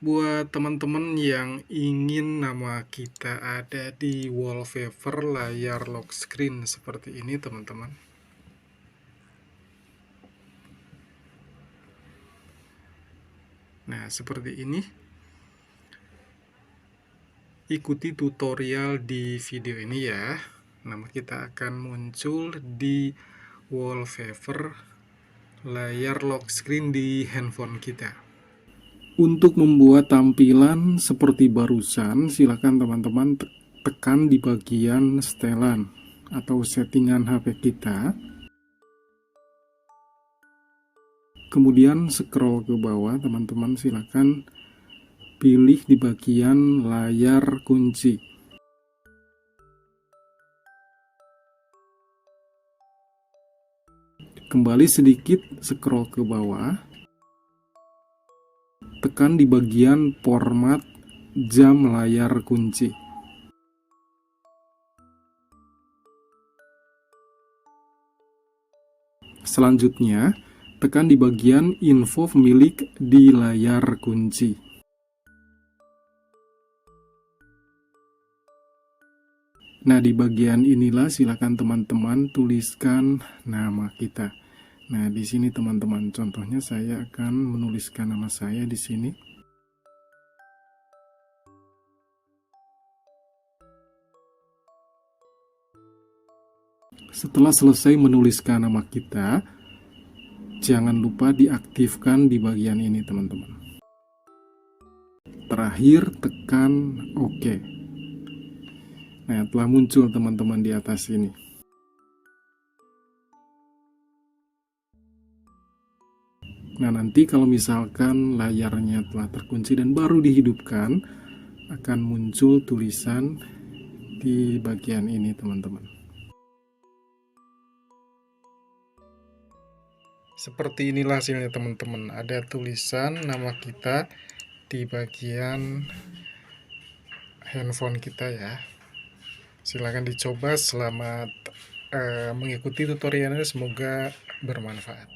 Buat teman-teman yang ingin nama kita ada di wallpaper layar lock screen seperti ini, teman-teman. Nah, seperti ini. Ikuti tutorial di video ini ya. Nama kita akan muncul di wallpaper layar lock screen di handphone kita. Untuk membuat tampilan seperti barusan, silakan teman-teman tekan di bagian setelan atau settingan HP kita. Kemudian scroll ke bawah, teman-teman silakan pilih di bagian layar kunci. Kembali sedikit scroll ke bawah. Tekan di bagian format jam layar kunci. Selanjutnya, tekan di bagian info pemilik di layar kunci. Nah, di bagian inilah silakan teman-teman tuliskan nama kita. Nah, di sini teman-teman, contohnya saya akan menuliskan nama saya di sini. Setelah selesai menuliskan nama kita, jangan lupa diaktifkan di bagian ini, teman-teman. Terakhir, tekan OK. Nah, telah muncul teman-teman di atas ini. Nah, nanti kalau misalkan layarnya telah terkunci dan baru dihidupkan, akan muncul tulisan di bagian ini, teman-teman. Seperti inilah hasilnya, teman-teman. Ada tulisan nama kita di bagian handphone kita ya. Silahkan dicoba. Selamat mengikuti tutorialnya, semoga bermanfaat.